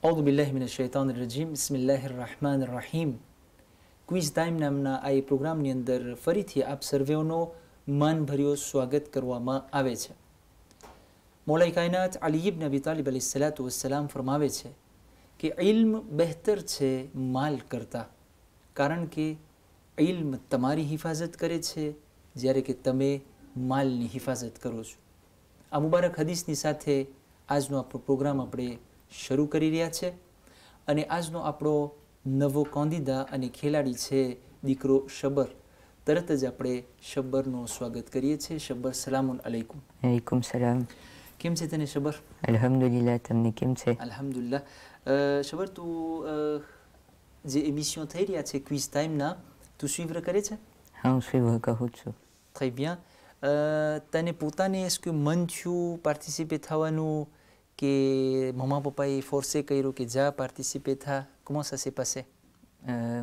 أعوذ بالله من الشيطان الرجيم بسم الله الرحمن الرحيم quiz time નામના આ પ્રોગ્રામની અંદર ફરીથી આપ સર્વેઓનો માનભર્યો સ્વાગત કરવામાં આવે છે. મૌલાઈ કાયનાત અલી ઇબ્ન અબી તાલિબ અલૈહિસ્સલાતુ વસ્સલામ ફરમાવે છે કે ઇલ્મ બહેતર છે માલ કરતાં, કારણ કે ઇલ્મ તમારી હિફાજત કરે છે જ્યારે કે તમે માલની હિફાજત કરો છો. આ મુબારક હદીસની સાથે આજનો આપણો પ્રોગ્રામ આપણે શરૂ કરી રહ્યા છે અને આજનો આપણો નવો કોંદીદા અને ખેલાડી છે દીકરો શબ્બર. તરત જ આપણે શબ્બરનું સ્વાગત કરીએ છીએ. શબ્બર, સલામુન અલૈકુમ. અલૈકુમ સલામ. કેમ છે તને શબ્બર? અલ્હમ્દુલિલ્લાહ, તમને કેમ છે? અલ્હમ્દુલિલ્લાહ. શબ્બર, તું જે એમિશન થઈ રહ્યા છે ક્વિઝ ટાઈમના, તું સુઈવર કરે છે? હા, હું સુઈવર કહું છું. très bien. તને પોતાને est-ce que મન થયું પાર્ટિસિપેટ થવાનું કે મમ્મા પપ્પાએ ફોર્સે કર્યું કે જા પાર્ટિસિપેટ થા? comment ça s'est passé?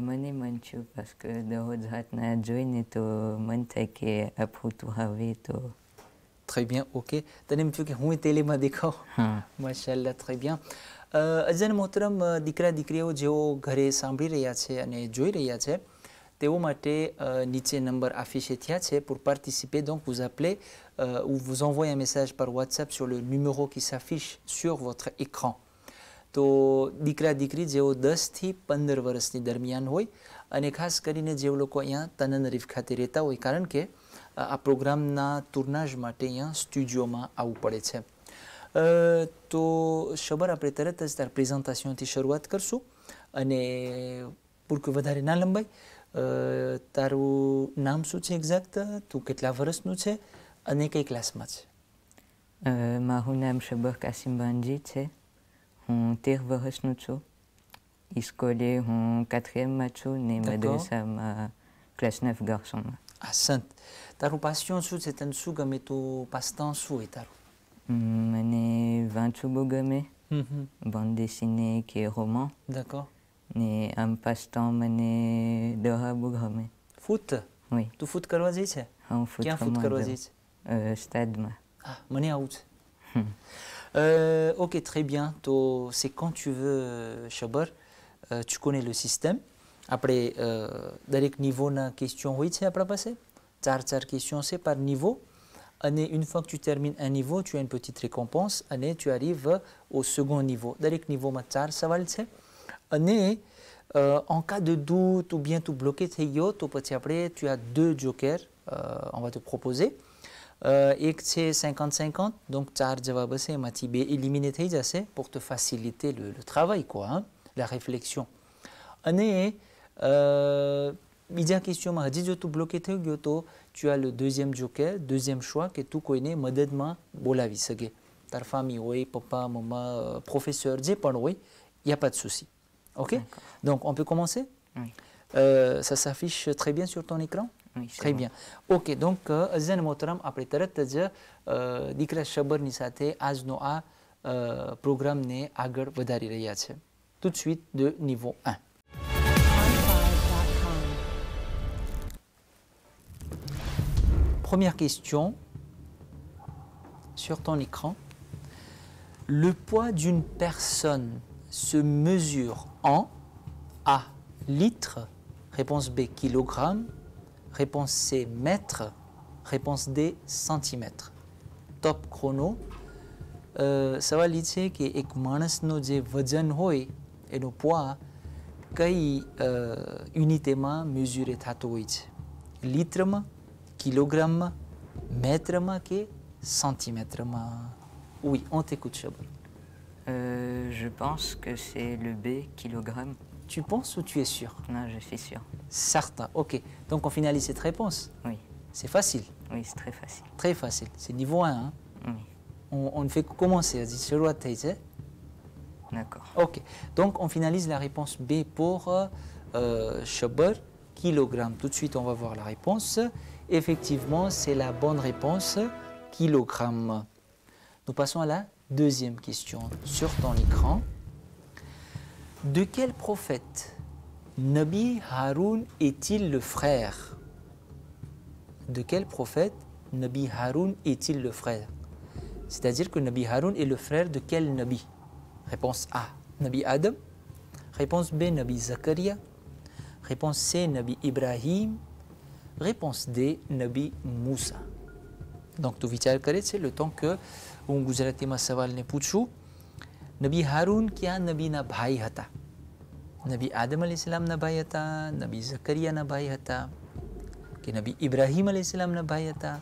મને મન થયું parce que દરરોજ રાતના જોઈને તો મન થાય કે આપવું હવે તો. très bien, ok. તને એમ થયું કે હું તેલીમાં દેખાવ? હા. માશાલ્લાહ, très bien. અઝન મોહતરમ, દીકરા દીકરીઓ જેઓ ઘરે સાંભળી રહ્યા છે અને જોઈ રહ્યા છે તેઓ માટે નીચે નંબર affiché થયા છે pour participer. Donc vous appelez ou vous envoyez un message par WhatsApp sur le numéro qui s'affiche sur votre écran. તો દીકરા દીકરી જેઓ 10 થી 15 વર્ષની દરમિયાન હોય અને ખાસ કરીને જેઓ લોકો અહીંયા તનનરીફ ખાતે રહેતા હોય, કારણ કે આ પ્રોગ્રામના ટુર્નાજ માટે અહીંયા સ્ટુડિયોમાં આવવું પડે છે. તો શબર, આપણે તરત જ તાર પ્રેઝન્ટેશનથી શરૂઆત કરશું અને pour que વધારે ના લંબાય, તારું નામ શું છે એક્ઝેક્ટ, તું કેટલા વર્ષનું છે અને કઈ ક્લાસમાં છે? મારું નામ શબ્બર કાસિમ બાંજી છે. હું 13 વર્ષનું છું. સ્કૂલે હું 4th છું ને મદ્રસામાં ક્લાસ 9 ગાર્સોનમાં. આસંત. તારું પાસ્yon શું છે? તને શું ગમે? તું પાસ્તા શું હોય તારું? મને વાંચવું બહુ ગમે, bande dessinée કે roman. D'accord. ને આમ પાસ્તા મને દોહા બહુ ગમે. ફૂટ? Oui. તું ફૂટ કરવા જઈ છે? હા, હું ફૂટ ક્યાં ફૂટ કરવા જઈ છે? સ્ટાડમાં. Ah, મને આવું છે. Ok, très bien. તો c'est quand tu veux, Shabar. Tu connais le système. આપણે દરેક નિવોના ક્વેશ્ચન હોય છે આપણા પાસે. 4 questions c'est par niveau. અને une fois que tu termines un niveau, tu as une petite récompense અને tu arrives au second niveau. દરેક નિવોમાં 4 સવાલ છે અને en cas de doute ou bien tout bloqué થઈ ગયો તો પછી આપણે tu as 2 jokers, on va te proposer. એક છે 50-50, donc 4 જવાબ હશે, એમાંથી 2 éliminés થઈ જશે pour te faciliter le travail, quoi, hein, la réflexion. અને બીજા ક્વેશ્ચનમાં હજી જો તું બ્લોકે થઈ ગયો તો tu as le deuxième joker, deuxième choix કે તું કોઈને મદદમાં બોલાવી શકે. તાર ફામી હોય, પપ્પા, મમ્મા, પ્રોફેસર, જે પણ હોય, il n'y a pas de souci. Ok? Donc on peut commencer? Oui. Ça s'affiche très bien sur ton écran? Oui, très bon. bien. Ok, donc અઝન મોહતરમ, આપણે તરત જ દીકરા શબ્બરની સાથે આજનો આ પ્રોગ્રામને આગળ વધારી રહ્યા છે. Tout de suite de niveau 1. Première question sur ton écran. Le poids d'une personne se mesure en A. Litres, réponse B. Kilogrammes, réponse C. Mètres, réponse D. Centimètres. Top chrono. સવાલ એ છે કે એક માણસનો જે વજન હોય એનો પોids કઈ યુનિટેમાં મેઝ્યુરે થતો હોય છે? લિત્રમાં, કિલોગ્રામમાં, મેત્રમાં કે સેન્ટીમેત્રમાં? Oui, on t'écoute, Shabar. Je pense que c'est le B, kilogramme. Tu penses ou tu es sûr? Non, je suis sûr. Certain, ok. Donc on finalise cette réponse. Oui. C'est facile. Oui, c'est très facile. Très facile. C'est niveau 1. Hein? Oui. On ne fait que commencer. D'accord. Ok. Donc on finalise la réponse B pour Shabar, kilogramme. Tout de suite, on va voir la réponse. Effectivement, c'est la bonne réponse, kilogramme. Nous passons à la deuxième question sur ton écran. De quel prophète Nabi Haroun est-il le frère? De quel prophète Nabi Haroun est-il le frère? C'est-à-dire que Nabi Haroun est le frère de quel Nabi? Réponse A, Nabi Adam. Réponse B, Nabi Zakaria. Réponse C, Nabi Ibrahim. Réponse D, Nabi Moussa. Donc, tu vichar કરે છે le temps que હું ગુજરાતીમાં સવાલને પૂછું. નબી હારૂન ક્યાં નબીના ભાઈ હતા? નબી આદમ અલૈહિસ્સલામના ભાઈ હતા, નબી ઝકરિયાના ભાઈ હતા, કે નબી ઇબ્રાહીમ અલૈહિસ્સલામના ભાઈ હતા,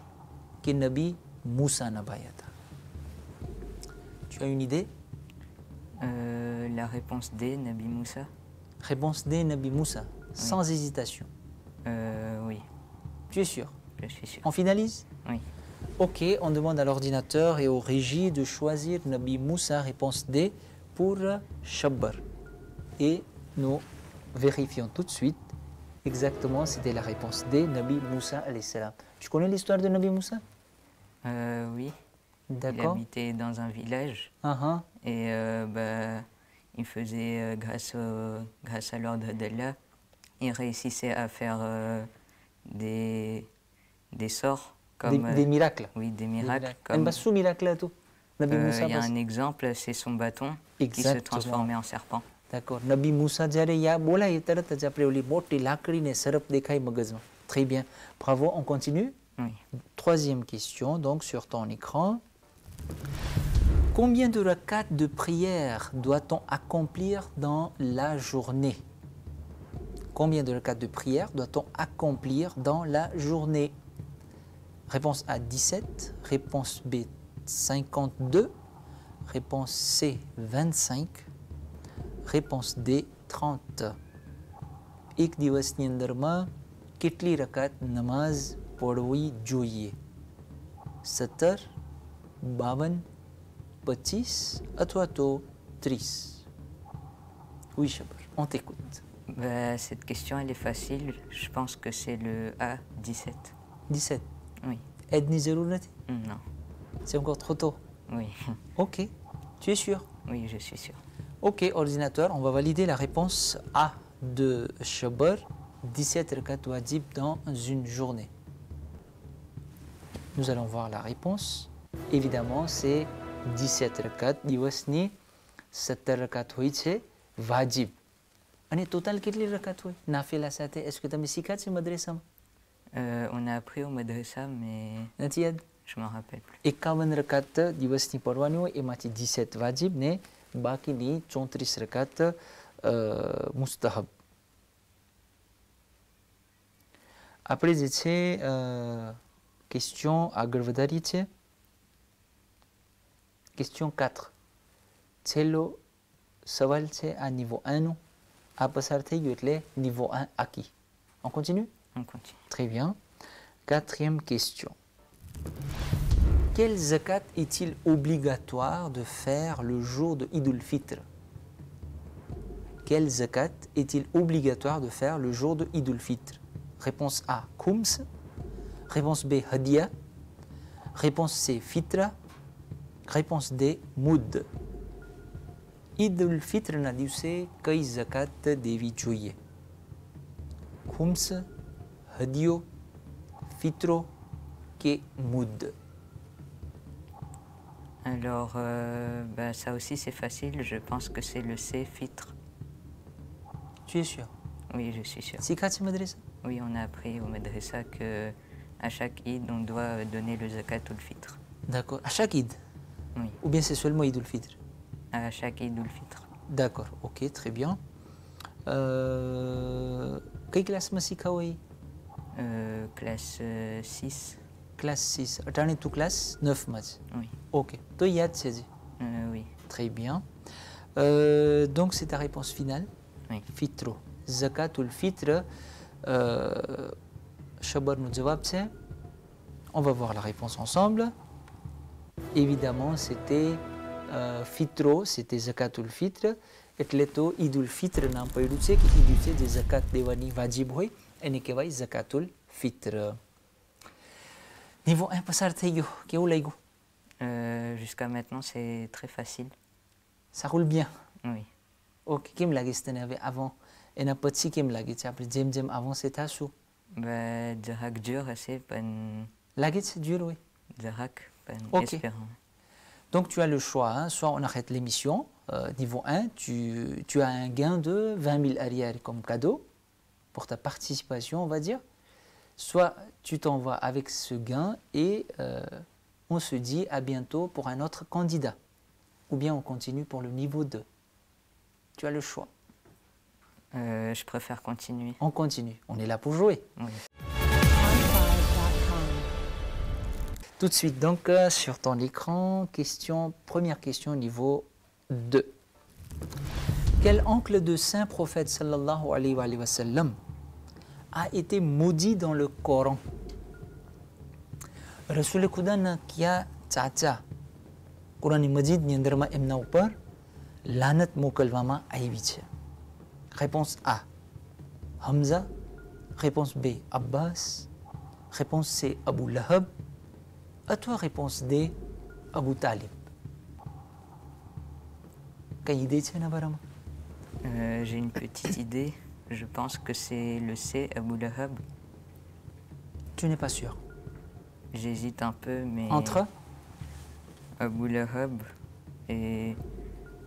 કે નબી મૂસાના ભાઈ હતા? Tu as une idée? La réponse D, Nabi Moussa. Réponse D, Nabi Moussa, sans hésitation. Oui, Tu es sûr? je suis sûr. On finalise? Oui. Ok, on demande à l'ordinateur et aux régies de choisir Nabi Moussa, réponse D, pour Shabbar. Et nous vérifions tout de suite exactement, c'était la réponse D, Nabi Moussa alayhi salam. Tu connais l'histoire de Nabi Moussa? Oui, il D'accord. habitait dans un village et il faisait, grâce à l'ordre d'Allah, il réussissait à faire des sorts. Comme, Des miracles. Oui, des miracles. Un bassou miracle là tout. Nabi Moussa. Il y a un exemple, c'est son bâton qui se transformait en serpent. D'accord. Nabi Moussa જ્યારે યા બોલાય તરત જ આપણે ઓલી મોટી લાકડીને સરપ દેખાય મગજમાં. Très bien. Bravo, on continue. Oui. Troisième question, donc sur ton écran. Combien de rakats de prière doit-on accomplir dans la journée? Combien de rakats de prière doit-on accomplir dans la journée? Réponse A, 17. Réponse B, 52. Réponse C, 25. Réponse D, 30. એક દિવસની અંદરમાં કેટલી રકાત નમાઝ પઢવી જોઈએ? 17, 52, 25 અથવા તો 30? Oui, Shabbar, on t'écoute. Cette question, elle est facile. Je pense que c'est le A, 17. 17. Oui. Aide-ni જરૂર નથી? Non. C'est encore trop tôt. Oui. Ok. Tu es sûr? Oui, je suis sûr. Ok, ordinateur, on va valider la réponse A de Shabbar, 17 rakat wajib dans une journée. Nous allons voir la réponse. Évidemment, c'est 17 rakat દિવસની 17 rakat હોય છે વાજિબ. અને ટોટલ કેટલી રકાત હોય નાફિલા સાથે? est-ce que તમે શીખ્યા છે મદ્રેસામાં? On a appris au madrasa, mais નથી યાદ? je m'en rappelle plus. 51 રકાત દિવસની પઢવાની હોય, એમાંથી 17 વાજિબ ને બાકીની 34 રકાત મુસ્તહબ. આપણે જે છે ક્વેશ્ચન આગળ વધારીએ છીએ. ક્વેશ્ચન 4. છેલ્લો સવાલ છે આ niveau 1 નું. આ પસાર થઈ ગયું એટલે niveau 1 acquis. On continue? On continue. Très bien. Quatrième question. Quel zakat est-il obligatoire de faire le jour de Eid al-Fitr? Quel zakat est-il obligatoire de faire le jour de Eid al-Fitr? Réponse A, Khums. Réponse B, Hadiya. Réponse C, Fitra. Réponse D, Moud. Eid al-Fitr na દિવસે કઈ zakat દેવી જોઈએ? Khums, Hadiyo, Fitro que Moud. Alors, ça aussi c'est facile, je pense que c'est le C, Fitre. Tu es sûr? Oui, je suis sûr. C'est quoi ce madrasa? Oui, on a appris au madrasa que à chaque Eid, on doit donner le zakat ou le Fitre. D'accord. À chaque Eid? Oui, Ou bien c'est seulement Eid al-Fitr? à chaque Eid ou le Fitre. D'accord. Ok, très bien. Quelle classe masika oui? Classe 6. Classe 6. Attendez, tout classe 9 matchs. Oui. Ok. Toi, Yad, c'est dit. Oui. Très bien. Donc, c'est ta réponse finale? Oui. Fitro. Zakatul Fitr. Shabar nous jawab c'est. On va voir la réponse ensemble. Évidemment, c'était Fitro, c'était Zakatul Fitr. એટલે તો ઈદ ઉલ ફિત્ર નામ પડ્યું છે કે ઈ દિવસે જે ઝકાત દેવાની વાજિબ હોય એને કહેવાય ઝકાતુલ ફિત્ર. Niveau 1 પસાર થઈ ગયો. કેવું લાગ્યું? Jusqu'à maintenant, c'est très facile. Ça roule bien. Oui. Ok, કેમ લાગે છે તને હવે avant? એના પછી કેમ લાગે છે? આપણે જેમ જેમ avancé થાશું Dirac dur, c'est pas લાગે છે dur, oui. Dirac, pas Ok. espérant. Donc tu as le choix, hein, soit on arrête l'émission niveau 1, tu as un gain de 20 000 arrières comme cadeau pour ta participation, on va dire. Soit tu t'en vas avec ce gain et on se dit à bientôt pour un autre candidat. Ou bien on continue pour le niveau 2. Tu as le choix. Je préfère continuer. On continue. On est là pour jouer. Oui. Tout de suite, donc, sur ton écran, première question niveau 2. Quel oncle de saint prophète sallallahu alayhi wa sallam a été maudit dans le Coran? Rasul Khuda na kya chacha Quran Majid ની અંદરમાં એમના ઉપર લાનત મોકલવામાં આવી છે. Réponse A, Hamza. Réponse B, Abbas. Réponse C, Abu Lahab. À toi, réponse D, Abu Talib. Quelle idée tu as? J'ai une petite idée. Je pense que c'est le C, Abu Lahab. Tu n'es pas sûr? J'hésite un peu, mais... Entre Abu Lahab et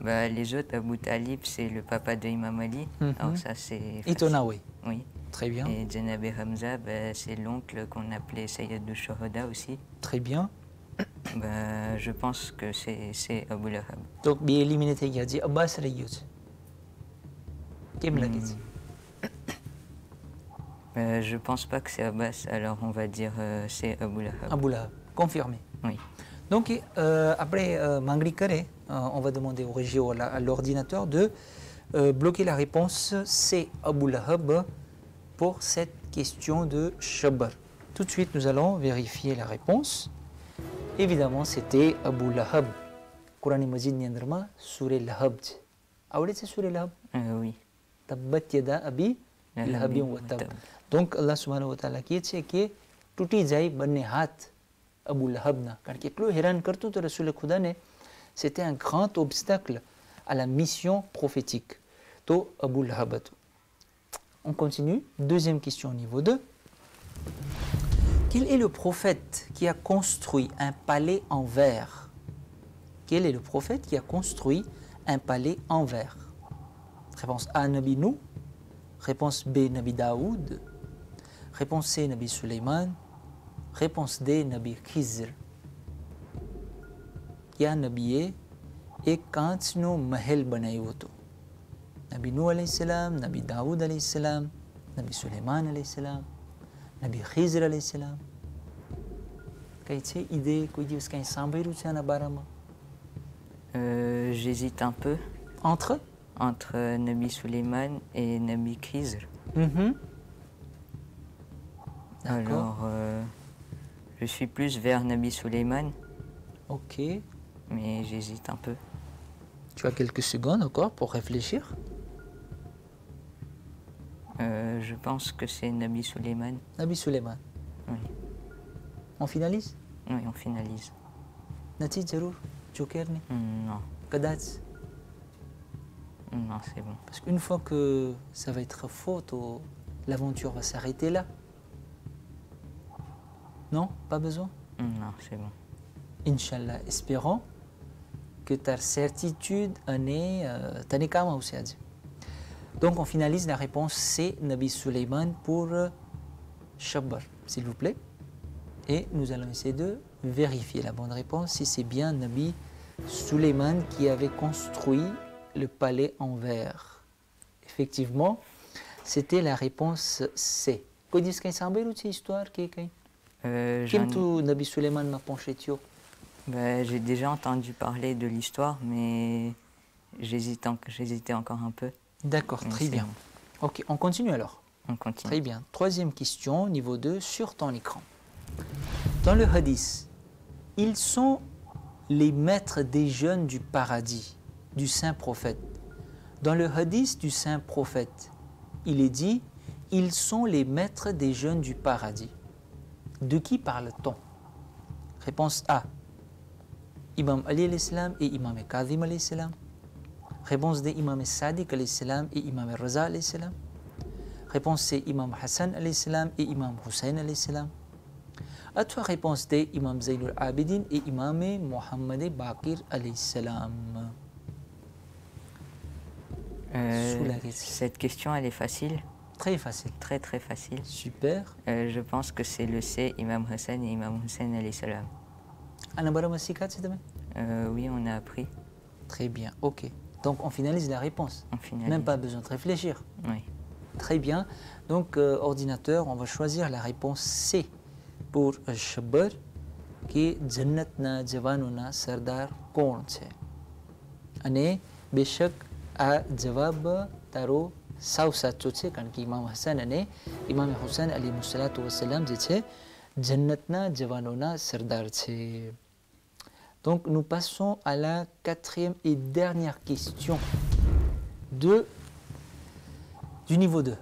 les autres, Abu Talib, c'est le papa de Imam Ali. Alors ça, c'est... Itonawi. Oui. Très bien. Et Janab Hamza, c'est l'oncle qu'on appelait Sayyid al-Shuhada aussi. Très bien. Je pense que c'est Abu Lahab. Donc, bien éliminé, tu as dit Abbas Rayut. Qu'est-ce que tu Je pense pas que c'est Abbas, alors on va dire c'est Abu Lahab. Abu Lahab. Confirmé. Oui. Donc, après Mangri Kare, on va demander au régie ou à l'ordinateur de bloquer la réponse C, Abu Lahab, pour cette question de Shabbar. Tout de suite, nous allons vérifier la réponse. Évidemment, c'était Abu Lahab. Quran Majid Niandrama, Surah Lahab. Awlet c'est Surah Lahab? Oui. Tabbat yada abi lahabin wa tab. Donc, Allah subhanahu wa ta'ala કહે છે કે તૂટી જાય બંને હાથ અબુ લહબના. કારણ કે એટલું હેરાન કરતું તો રસૂલ ખુદાને, c'était un grand obstacle à la mission prophétique. તો Abu Lahab હતું. On continue. Deuxième question au niveau 2. Quel est le prophète qui a construit un palais en verre? Quel est le prophète qui a construit un palais en verre? Réponse A, Nabi Nou. Réponse B, Nabi Daoud. Réponse C, Nabi Sulaiman. Réponse D, Nabi Khizr. क्या नबीए एक कांचनो महल बनायो હતો? નબી નૂહ અલૈહિસ્સલામ, નબી દાઉદ અલૈહિસ્સલામ, નબી સુલેમાન અલૈહિસ્સલામ, નબી ખિઝર અલૈહિસ્સલામ. કઈ છે idée? કોઈ દિવસ કંઈ સાંભળ્યું છે આના બારામાં? J'hésite un peu. Entre Nabi Sulaiman et Nabi Khizr. Alors, je suis plus vers Nabi Sulaiman. Ok. Mais j'hésite un peu. Tu as quelques secondes encore pour réfléchir. Je pense que c'est Nabi Sulaiman. Nabi Sulaiman. Oui. On finalise? Oui, on finalise. Nati Jarour? Joker ni? Non. Kadats? Non, c'est bon. Parce qu'une fois que ça va être faute, l'aventure va s'arrêter là. Non? Pas besoin? Non, c'est bon. Inch'Allah, espérons que ta certitude en est tanikama aussi. Donc on finalise la réponse C, Nabi Sulaiman pour Shabbar, s'il vous plaît. Et nous allons essayer de vérifier la bonne réponse, si c'est bien Nabi Sulaiman qui avait construit le palais en verre. Effectivement, c'était la réponse C. Quoi dit-ce qu'il y a une histoire qui est Kim tu Nabi Sulaiman m'a penché tio? J'ai déjà entendu parler de l'histoire, mais j'hésitais encore un peu. D'accord, très bien. Bon. Ok, on continue alors. On continue. Très bien. Troisième question, niveau 2, sur ton écran. Dans le hadith, ils sont les maîtres des jeunes du paradis, du saint prophète. Dans le hadith du saint prophète, il est dit, ils sont les maîtres des jeunes du paradis. De qui parle-t-on? Réponse A, Imam Ali alayhi salam et Imam Kadhim alayhi salam. Réponse D, Imam Sadiq alayhi salam et Imam Raza alayhi salam. Réponse C, Imam Hassan alayhi salam et Imam Hussein alayhi salam. À toi, réponse D, Imam Zaynul Abidin et Imam Muhammad Baqir alayhi salam. sous la question. Cette question, elle est facile, Très facile. très très facile. Super. Je pense que c'est le C, Imam Hassan et Imam Hussein alayhi salam. Anabara Masikat, c'est demain? Oui, on a appris. Très bien, ok. Donc on finalise la réponse. On finalise. Même pas besoin de réfléchir. Oui. Très bien. Donc ordinateur, on va choisir la réponse C pour Shabbar qui est Jannatna Javanuna Sardar કોણ છે અને બેશક આ જવાબ તારો સાવ સાચો છે કારણ કે ઇમામ હસન અને ઇમામ હુસૈન અલીહિસ્સલાતુ વસ્સલામ જે છે જન્નતના જવાનોના સરદાર છે. Donc nous passons à la quatrième et dernière question du niveau 2.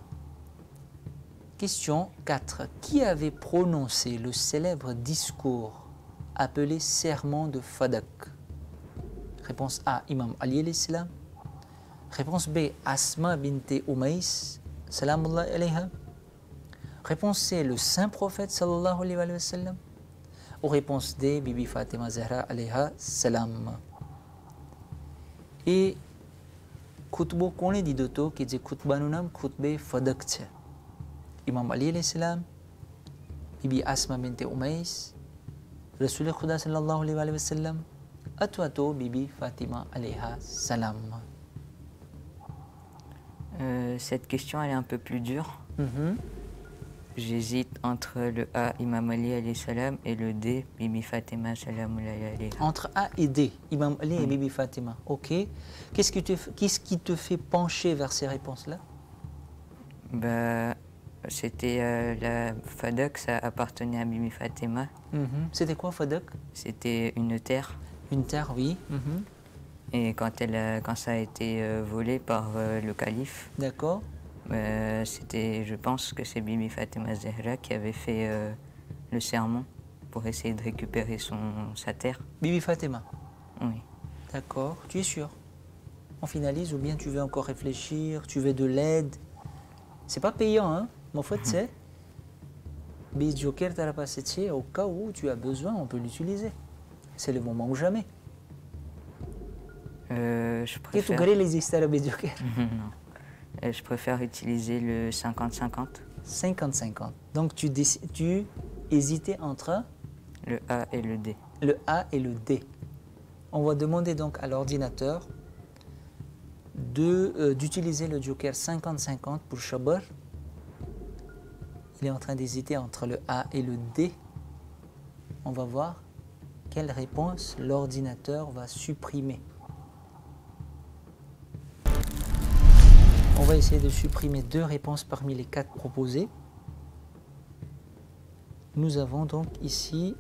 Question 4. Qui avait prononcé le célèbre discours appelé serment de Fadak? Réponse A, Imam Ali alayhi salam. Réponse B, Asma bint Umays, salamullah alayha. Réponse C, le saint prophète sallallahu alayhi wa sallam. Ou réponse D, Bibi Fatima Zahra alayha salam. Et khutbo કોણે દીધો હતો કે જે ખુતબાનું નામ ખુતબે ફદક છે? ઇમામ અલી અલૈહિ સલામ, બીબી આસમા બિન્તે ઉમૈસ, રસૂલ ખુદા સલ્લલ્લાહુ અલૈહિ વસલ્લમ અથવા તો બીબી ફાતિમા અલૈહા સલામ. Cette question, elle est un peu plus dure. J'hésite entre le A, Imam Ali alayhi salam, et le D, Bibi Fatima salamullah alayha. Entre A et D, Imam Ali et Bibi Fatima. Ok. Qu'est-ce qui te fait pencher vers ces réponses-là? Bah, c'était la Fadak, ça appartenait à Bibi Fatima. C'était quoi Fadak? C'était une terre. Une terre, oui. Et quand ça a été volé par le calife, D'accord. c'était, je pense que c'est Bibi Fatima Zahra qui avait fait le serment pour essayer de récupérer sa terre. Bibi Fatima. Oui. D'accord. Tu es sûr? On finalise ou bien tu veux encore réfléchir? Tu veux de l'aide? C'est pas payant, hein? Mais en fait, c'est Bis Joker t'as passé au cas où tu as besoin, on peut l'utiliser. C'est le moment ou jamais. Je Qu'est-ce que tu préfère... les histoires Bis Joker? Non. Je préfère utiliser le 50-50. 50-50. Donc tu hésitais entre Le A et le D. le A et le D. On va demander donc à l'ordinateur d'utiliser le joker 50-50 pour Shabbar. Il est en train d'hésiter entre le A et le D. On va voir quelle réponse l'ordinateur va supprimer. On va essayer de supprimer 2 réponses parmi les 4 proposées. Nous avons donc ici,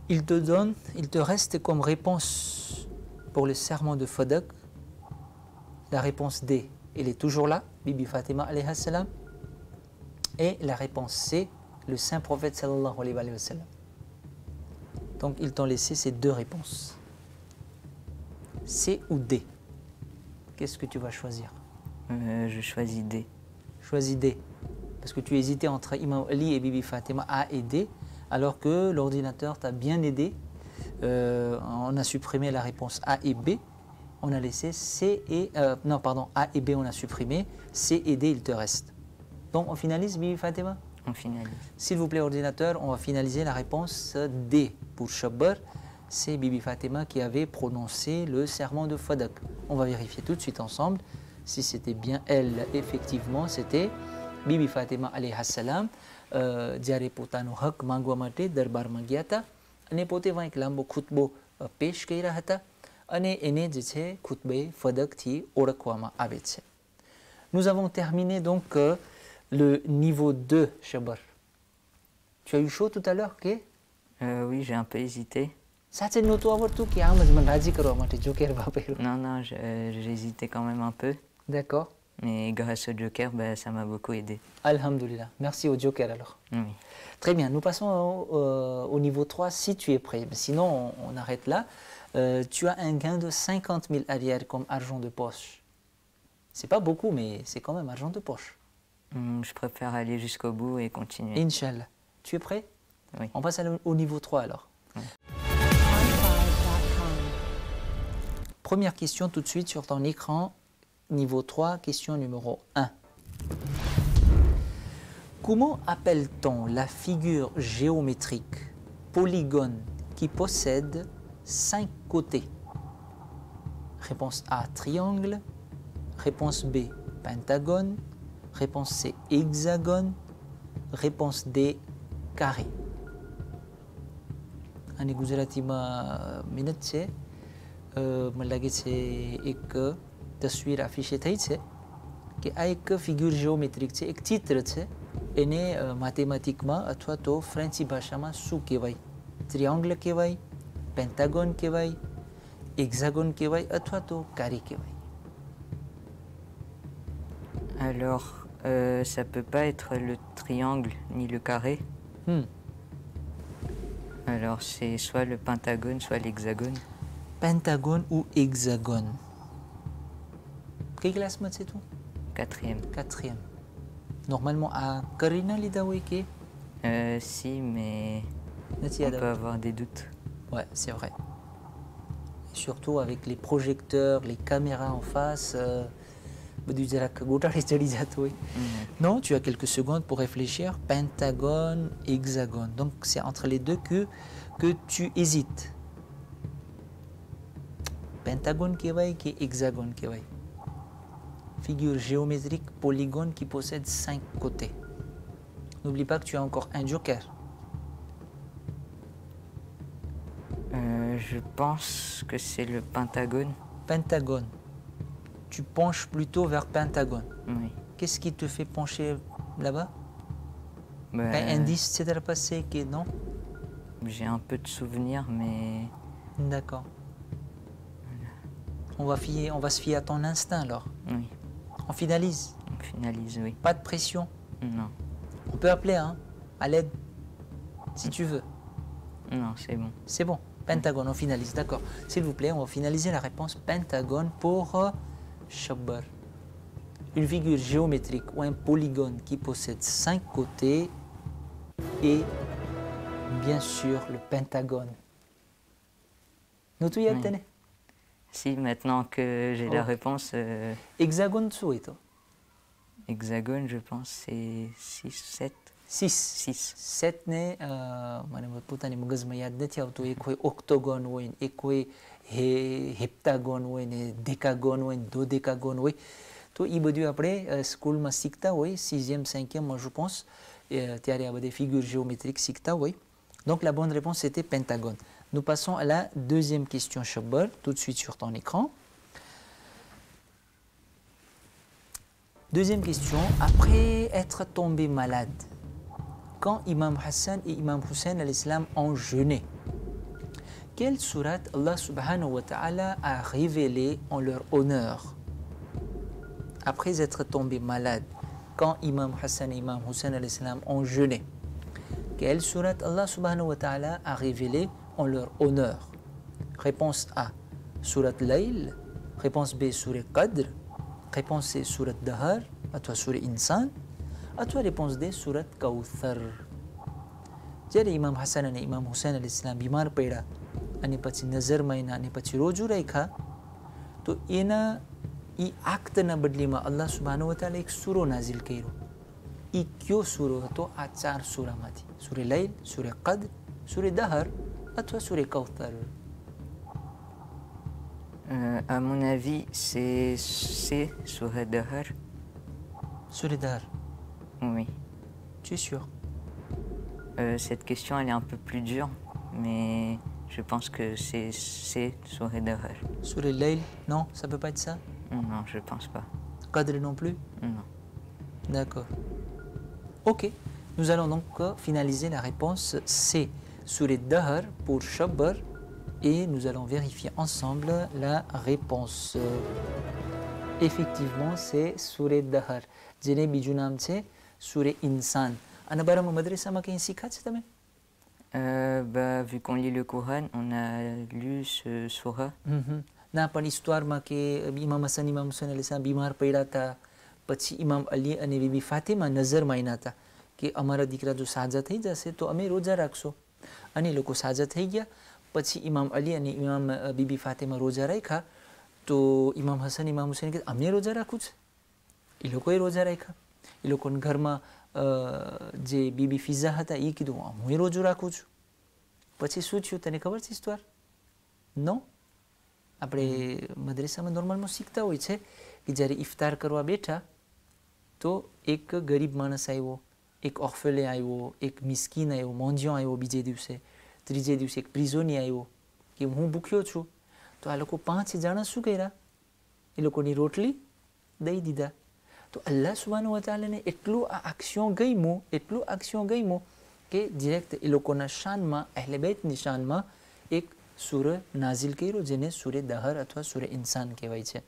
il te reste comme réponse pour le serment de Fadak, la réponse D, elle est toujours là, Bibi Fatima alayha salam, et la réponse C, le saint prophète sallallahu alayhi wa sallam. Donc ils t'ont laissé ces 2 réponses. C ou D? Qu'est-ce que tu vas choisir? Je choisis D. Choisis D. Parce que tu hésitais entre Imam Ali et Bibi Fatima, A et D, alors que l'ordinateur t'a bien aidé. On a supprimé la réponse A et B. On a laissé C et... non, pardon, A et B, on a supprimé. C et D, il te reste. Donc, on finalise, Bibi Fatima? On finalise. S'il vous plaît, ordinateur, on va finaliser la réponse D pour Shabbar. C'est Bibi Fatima qui avait prononcé le serment de Fadak. On va vérifier tout de suite ensemble si c'était bien elle. Effectivement, c'était Bibi Fatima alayha salam. જ્યારે પોતાનો હક માંગવા માટે દરબારમાં ગયા હતા અને પોતે એક લાંબો ખુતબો પેશ કર્યા હતા અને એને જે છે ખુતબે ફદકથી ઓળખવામાં આવે છે. Nous avons terminé donc le niveau 2, Shabbar. Tu as eu chaud tout à l'heure, ok? Oui, j'ai un peu hésité. સાચે નહોતું આવડતું કે આમ જ મને રાજી કરવા માટે જોકેર વાપર્યું? Non, non, j'ai hésité quand même un peu. D'accord. Mais grâce au joker, ça m'a beaucoup aidé. Alhamdulillah. Merci au joker alors. Oui. Très bien, nous passons au niveau 3 si tu es prêt. Mais sinon, on arrête là. Tu as un gain de 50 000 arrières comme argent de poche. C'est pas beaucoup, mais c'est quand même argent de poche. Je préfère aller jusqu'au bout et continuer. Inch'Allah. Tu es prêt? Oui. On passe au niveau 3 alors. Oui. Première question tout de suite sur ton écran, niveau 3, question numéro 1. Comment appelle-t-on la figure géométrique polygone qui possède 5 côtés? Réponse A, triangle. Réponse B, pentagone. Réponse C, hexagone. Réponse D, carré. અને ગુજરાતીમાં મિનત છે મને લાગે છે એક તસવીર આફિશે થઈ છે કે આ એક ફિગ્યુર જીઓમેટ્રિક છે, એક ચિત્ર છે, એને માથેમેટિકમાં અથવા તો ફ્રેન્ચી ભાષામાં શું કહેવાય? ત્રિయాంગલ કહેવાય, પેન્ટાગોન કહેવાય, હેક્સાગોન કહેવાય અથવા તો કાર્ય કહેવાય? Alors, ça peut pas être le triangle ni le carré. Alors, c'est soit le pentagone, soit l'hexagone. Pentagone ou hexagone? Quelle classe c'est tout? Quatrième. Quatrième. Normalement, à Karina Lidaweke? Si, mais on peut avoir des doutes. Ouais, c'est vrai. Surtout avec les projecteurs, les caméras en face. Non, tu as quelques secondes pour réfléchir. Pentagone, hexagone. Donc c'est entre les deux que tu hésites. Pentagone qui est hexagone qui est. Figure géométrique polygone qui possède 5 côtés. N'oublie pas que tu as encore un joker. Je pense que c'est le pentagone. Pentagone. Tu penches plutôt vers pentagone. Oui. Qu'est-ce qui te fait pencher là-bas? Un indice, c'est à passer que non? J'ai un peu de souvenirs, mais... D'accord. On va se fier à ton instinct alors. Oui. On finalise? On finalise, oui. Pas de pression? Non. On peut appeler à l'aide, si tu veux. Non, c'est bon. C'est bon. Pentagone, on finalise, d'accord. S'il vous plaît, on va finaliser la réponse pentagone pour Shabbar. Une figure géométrique ou un polygone qui possède 5 côtés et bien sûr le pentagone. Nous tout y attendons. Si, maintenant que j'ai la réponse... Hexagone, c'est hexagone, je pense, c'est 6, 7. 6. 7 ને મને પોતાની મગજમાં યાદ નથી આવતું. એક હોય ઓક્ટોગોન હોય, એક હોય હેપ્ટાગોન હોય ને ડેકાગોન હોય ને દોડેકાગોન હોય. તો એ બધું આપણે સ્કૂલમાં શીખતા હોય, 6e, 5e, je pense, ત્યારે આ બધી ફિગ્યુર géométriques શીખતા હોય. Donc la bonne réponse c'était pentagone. Nous passons à la deuxième question, Shabbar, tout de suite sur ton écran. Deuxième question, après être tombé malade, quand Imam Hassan et Imam Hussein al-Islam ont jeûné, quelle sourate Allah subhanahu wa ta'ala a révélé en leur honneur? Après être tombé malade, quand Imam Hassan et Imam Hussein al-Islam ont jeûné, quelle sourate Allah subhanahu wa ta'ala a révélé en leur honneur? Réponse A, sourate Layl. Réponse B, sourate Qadr. Réponse C, sourate Dahar. À toi, sourate Insan. À toi, réponse D, sourate Kawthar. જ્યારે ઇમામ હસન અને ઇમામ હુસૈન અલી ઇસ્લામ બીમાર પડ્યા અને પછી નજર મહિના અને પછી રોજુ રાખ્યા, તો એના એ આક્તના બદલીમાં અલ્લાહ સુબ્હાનહુ વ તઆલા એક સૂરો નાઝિલ કર્યો. એ કયો સૂરો હતો? આ 4 સૂરામાંથી, સૂરે લૈલ, સૂરે કદ્ર, સૂરે દહર અથવા સૂરે કૌથર? À mon avis, c'est Surah Dahar. Sure Dahar? Oui. Tu es sûr? Cette question, elle est un peu plus dure, mais je pense que c'est Surah Dahar. Sure Layl? Non, ça peut pas être ça? Non, je pense pas. Qadr non plus? Non. D'accord. Ok, nous allons donc finaliser la réponse C, Surah Dahar pour Shabbar, et nous allons vérifier ensemble la réponse. Effectivement, c'est Surah Dahar. જેને બીજું નામ છે સૂરે ઇન્સાન. આના બારામાં મદ્રેસામાં કંઈ શીખા છે તમે? Vu qu'on lit le Coran, on a lu ce surah. ના, પણ હિસ્ટોરમાં કે ઇમામ હસન ઇમામ હુસૈન અલીસલામ બીમાર પડ્યા હતા, પછી ઇમામ અલી અને બીબી ફાતિમા નજર માન્યા હતા કે અમારા દીકરા જો સાજા થઈ જશે તો અમે રોજા રાખશો. અને લોકો સાજા થઈ ગયા, પછી ઇમામ અલી અને ઇમામ બીબી ફાતિમા રોજા રાખ્યા તો ઇમામ હસન ઇમામ હુસૈન કે અમને રોજા રાખવું છે, એ લોકોએ રોજા રાખ્યા. એ લોકોને ઘરમાં જે બીબી ફિઝા હતા એ કીધું હું રોજુ રાખું છું. પછી શું થયું તને ખબર છે હિસ્તવાર? નો. આપણે મદ્રેસામાં નોર્મલમાં શીખતા હોય છે કે જ્યારે ઇફતાર કરવા બેઠા તો એક ગરીબ માણસ આવ્યો, એક ઓફેલે આવ્યો, એક મિસ્કીન આવ્યો, મોંઝિયો આવ્યો બીજે દિવસે, ત્રીજે દિવસે એક પ્રિઝોની આવ્યો કે હું ભૂખ્યો છું. તો આ લોકો 5 જણા શું કર્યા? એ લોકોની રોટલી દઈ દીધા. તો અલ્લાહ સુબ્હાનહુ વ તઆલાને એટલું આ આક્શન ગમ્યું કે ડિરેક્ટ એ લોકોના શાનમાં, અહલે બેતની શાનમાં એક સૂર નાઝિલ કર્યો જેને સૂરે દહર અથવા સૂરે ઇન્સાન કહેવાય છે.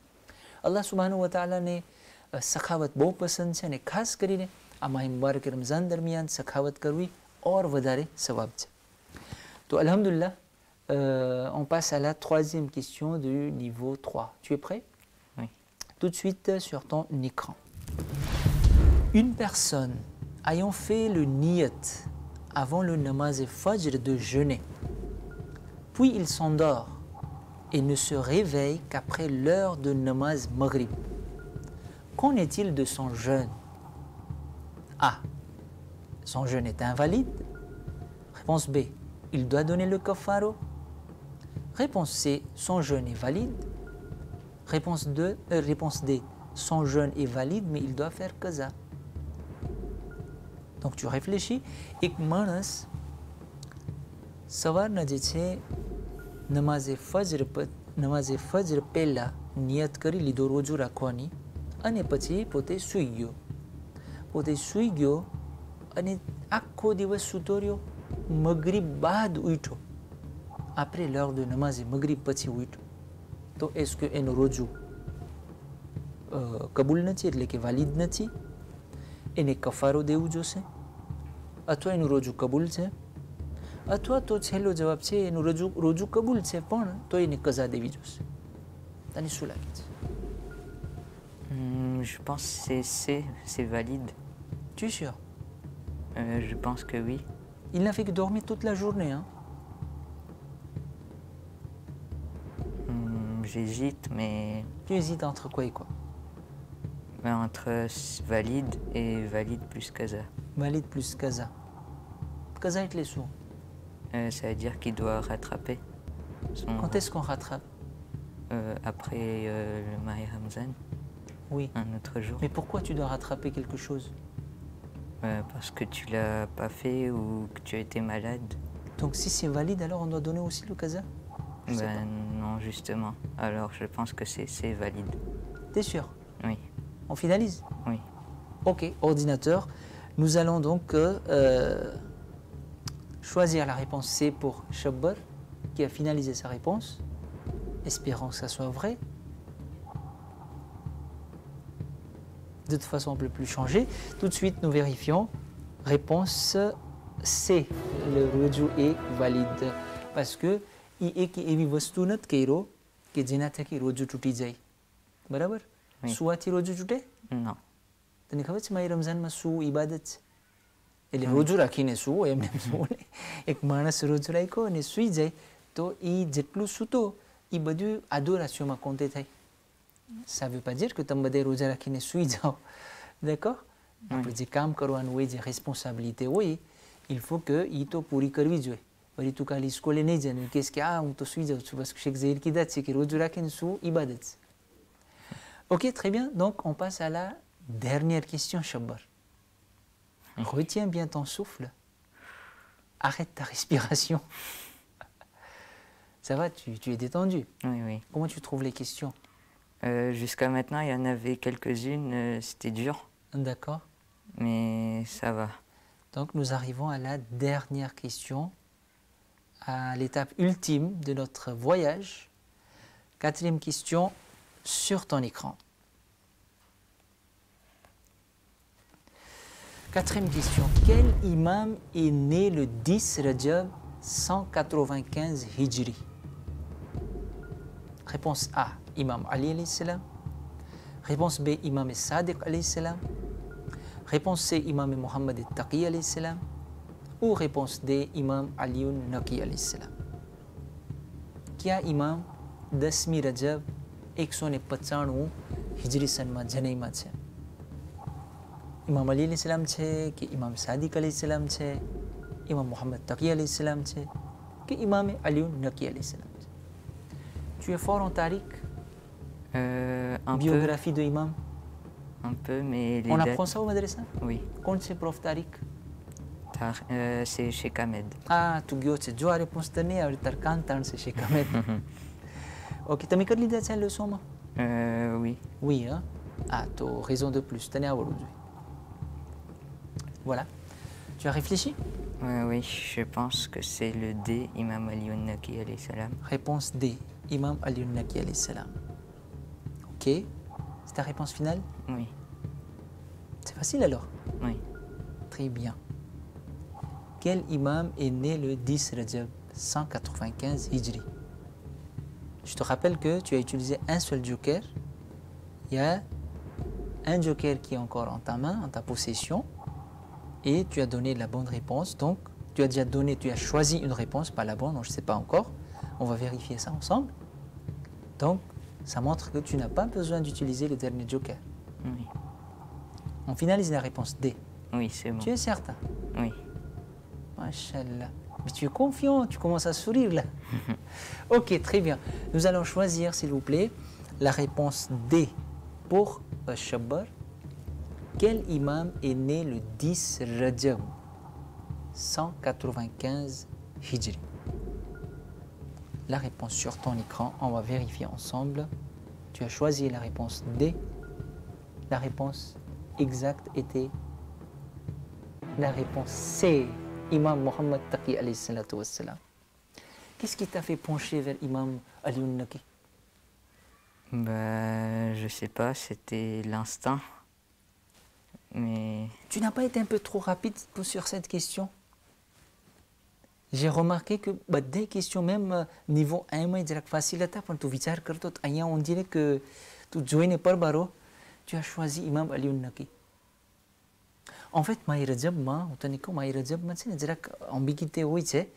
અલ્લાહ સુબ્હાનહુ વ તઆલાને સખાવત બહુ પસંદ છે અને ખાસ કરીને આ માહ મુબારક રમઝાન દરમિયાન સખાવત કરવી ઓર વધારે સવાબ છે. તો alhamdulillah, on passe à la 3e question du niveau 3. Tu es prêt? Oui. Tout de suite sur ton écran. Une personne ayant fait le niyat avant le namaz fajr de jeûner, puis il s'endort et ne se réveille qu'après l'heure de namaz maghrib. Qu'en est-il de son jeûne? A. Son jeûne est invalide. Réponse B. Il doit donner le kafaro. Réponse C. Son jeûne est valide. Réponse D. Son jeûne est valide mais il doit faire qaza. Donc tu réfléchis. એક માણસ સવારના જે છે નમાઝે ફજર પહેલાં નિયત કરી લીધો રોજુ રાખવાની અને પછી પોતે સૂઈ ગયો અને આખો દિવસ સૂતો રહ્યો. મગરીબ બાદ ઉઠ્યો, આપણે l'heure de નમાઝે મગરીબ પછી ઉઠ્યો, તો est-ce que એનો રોજુ કબૂલ નથી એટલે કે વાલિદ નથી? એને કફારો દેવું જોશે અથવા એનું રોજુ કબૂલ છે? અથવા તો છેલ્લો જવાબ છે એનું રોજુ કબૂલ છે પણ તો એને કઝા દેવી જોશે. તને શું લાગે છે? Je pense que c'est valide. Tu es sûr? Je pense que oui. Il n'a fait que dormir toute la journée, hein? J'hésite, mais Tu hésites entre quoi et quoi? entre valide et valide plus qaza. Valide plus kaza. Kaza એટલે શું? Ça veut dire qu'il doit rattraper son... Quand est-ce qu'on rattrape? Après le Mahi Ramzan, Oui. un autre jour. Mais pourquoi tu dois rattraper quelque chose? Parce que tu l'as pas fait ou que tu as été malade. Donc si c'est valide, alors on doit donner aussi le kaza? Je sais pas. Non, justement. Alors je pense que c'est valide. T'es sûr? Oui, On finalise? oui. Ok, ordinateur. Nous allons donc choisir la réponse C pour Shabbar, qui a finalisé sa réponse. Espérons que ça soit vrai. De toute façon, on ne peut plus changer. Tout de suite, nous vérifions. Réponse C. Le roju est valide. Parce que il est qui évi vastu nat kairo que જેનાથી કે રોજુ તૂટી જાય. બરાબર? Oui. સુવાથી રોજુ તૂટે? Non. તને ખબર છે મારી રમઝાનમાં શું ઇબાદત છે? એટલે રોજુ રાખીને સૂવો એમને સૂવો નહીં. એક માણસ રોજુ રાખ્યો અને સૂઈ જાય તો એ જેટલું સૂતો એ બધું આદોરાશીઓમાં કોંતે થાય. Ça veut pas dire que તમે બધે રોજા રાખીને સૂઈ જાઓ. D'accord? આપણે જે કામ કરવાનું હોય, જે રિસ્પોન્સિબિલિટી હોય, il faut que એ તો પૂરી કરવી જોઈએ. વળી તું કાલે સ્કૂલે નહીં જાય ને કહેશ કે હું તો સૂઈ જાઉં છું parce que શેખ ઝહીર કીધા છે કે રોજુ રાખીને સૂવું ઇબાદત છે. Ok, très bien. Donc, on passe à la dernière question, Shabbar. Retiens bien ton souffle. Arrête ta respiration. Ça va, tu es détendu. Oui, oui. Comment tu trouves les questions? Jusqu'à maintenant, il y en avait quelques-unes, c'était dur, D'accord. mais ça va. Donc, nous arrivons à la dernière question, à l'étape ultime de notre voyage. 4e question sur ton écran. 4e question. Quel imam est né le 10 Rajab 195 Hijri? Réponse A, Imam Ali alayhi salam. Réponse B, Imam Sadiq alayhi salam. Réponse C, Imam Muhammad al-Taqi alayhi salam. Ou réponse D, Imam Aliun Naqi alayhi salam. Qui a imam 10 Rajab 195 હિજરી સનમાં જનૈમાં છે? ઇમામ અલી અલૈહિસ્સલામ છે કે ઇમામ સાદિક અલૈહિસ્સલામ છે, ઇમામ મોહમ્મદ તકી અલૈહિસ્સલામ છે કે ઇમામ અલી નકી અલૈહિસ્સલામ છે? Tu es fort en tariq? Un Biographie de imam? Un peu, mais les On dates... apprend ça au madrasa? Oui. Kौन से prof tariq? C'est chez Kamed. Ah, tu gyo છે. જો આ réponse તને આવડે તાર કાન તાણશે છે કમે. Ok, તમે કરી લીધા છે આ leçon-માં? Oui. Oui, hein? Ah, તો raison de plus. તને આવડવું જોઈએ. Voilà. Tu as réfléchi? Oui, je pense que c'est le D, Imam Ali al-Naki alayhi salam. Réponse D, Imam Ali al-Naki alayhi salam. Ok. C'est ta réponse finale? Oui. C'est facile alors? Oui. Très bien. Quel imam est né le 10 Rajab 195 Hijri? Je te rappelle que tu as utilisé un seul joker. Il y a un joker qui est encore en ta main, en ta possession, et tu as donné la bonne réponse. Donc, tu as déjà donné, tu as choisi une réponse, pas la bonne, je ne sais pas encore. On va vérifier ça ensemble. Donc, ça montre que tu n'as pas besoin d'utiliser le dernier joker. Oui. On finalise la réponse D. Oui, c'est bon. Tu es certain? Oui. Machallah. Mais tu es confiant, tu commences à sourire là. Ok, très bien. Nous allons choisir, s'il vous plaît, la réponse D pour Shabbar. Quel imam est né le 10 Rajab 195 Hijri? La réponse sur ton écran, on va vérifier ensemble. Tu as choisi la réponse D. La réponse exacte était la réponse C, Imam Mohammed Taqi alayhi salatu wassalam. Qu'est-ce qui t'a fait pencher vers Imam Ali al-Naki? Je sais pas, c'était l'instinct. Mais... Tu n'as pas été un peu trop rapide sur cette question? J'ai remarqué que des questions, même niveau 1, mais facile, tu vichar karto, on dirait que tu joines par baro, tu as choisi Imam Ali al-Naki. En fait, my રજબમાં હું તને કહું માય રજબમાં છે ને જરાક ambiguïté હોય છે.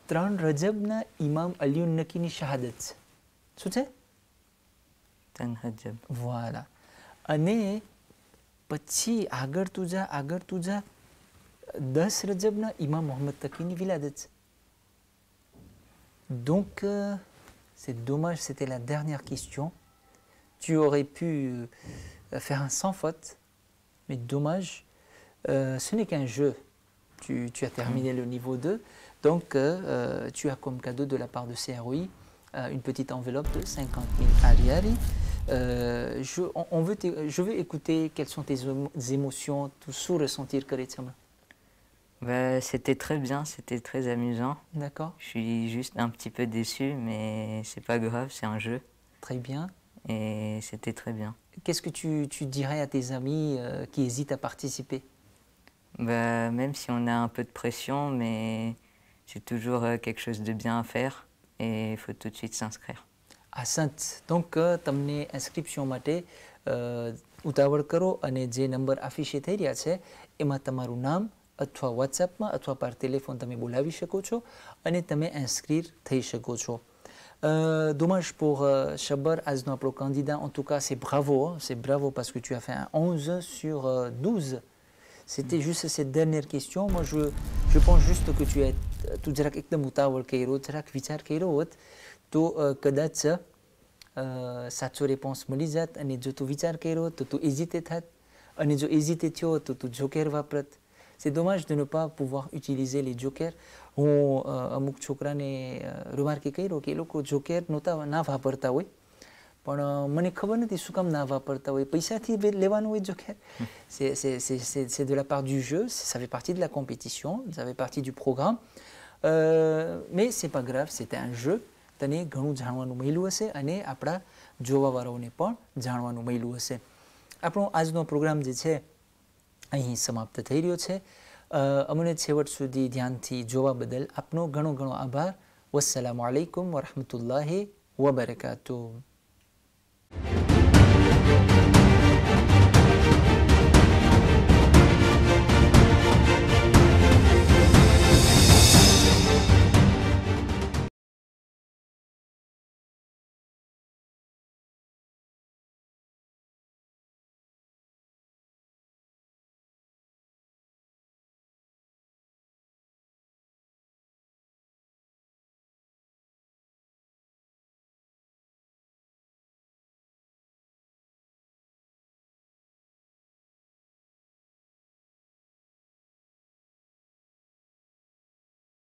3 રજબના ઇમામ અલી નકીની શહાદત છે. શું છે? Tanhajab. Voilà. અને પછી આગળ તું જા 10 રજબના ઇમામ મોહમ્મદ તકીની વિલાદત છે. Donc, c'est dommage, c'était la dernière question. Tu aurais pu faire un sans faute, mais dommage. Ce n'est qu'un jeu. Tu as terminé le niveau 2. Donc, tu as comme cadeau de la part de CROI une petite enveloppe de 50 000 ariari. Je veux écouter quelles sont tes émotions, tout sous ressentir que C'était très bien, c'était très amusant. D'accord. Je suis juste un petit peu déçu, mais c'est pas grave, c'est un jeu. Très bien. Et c'était très bien. Qu'est-ce que tu dirais à tes amis qui hésitent à participer? Même si on a un peu de pression, mais c'est toujours quelque chose de bien à faire et il faut tout de suite s'inscrire. Asant. Donc, તમને ઇન્સ્ક્રિપ્શન માટે ઉતાવળ કરો અને જે નંબર આફિશે થઈ રહ્યા છે એમાં તમારું નામ અથવા વોટ્સએપમાં અથવા par téléphone તમે બોલાવી શકો છો અને તમે ઇન્સ્ક્રીર થઈ શકો છો. Dommage pour Shabbar, Azno, pro candidat. En tout cas, c'est bravo. C'est bravo parce que tu as fait un 11 sur 12. C'était juste cette dernière question. Moi, je pense juste que tu es tout direct avec le moutawal kairo, direct vichar kairo, to kadat sa réponse molizat, ane jo tu vichar kairo, to tu hésité that, ane jo hésité tio, to tu joker vaprat. C'est dommage de ne pas pouvoir utiliser les jokers. On amuk chokra ne remarqué kairo que loko joker nota na vaparta hoy. પણ મને ખબર નથી શું કામ ના વાપરતા હોય. પૈસાથી લેવાનું હોય જોકેર. C'est de la part du jeu, ça fait partie de la compétition, ça fait partie du programme. Mais c'est pas grave, c'était un jeu. તને ઘણું જાણવાનું મળ્યું હશે અને આપણા જોવાવાળાઓને પણ જાણવાનું મળ્યું હશે. આપણો આજનો પ્રોગ્રામ જે છે અહીં સમાપ્ત થઈ રહ્યો છે. અમને છેવટ સુધી ધ્યાનથી જોવા બદલ આપનો ઘણો ઘણો આભાર. વસ્સલામુ અલૈકુમ વરહમતુલ્લાહિ વબરકાતુહ.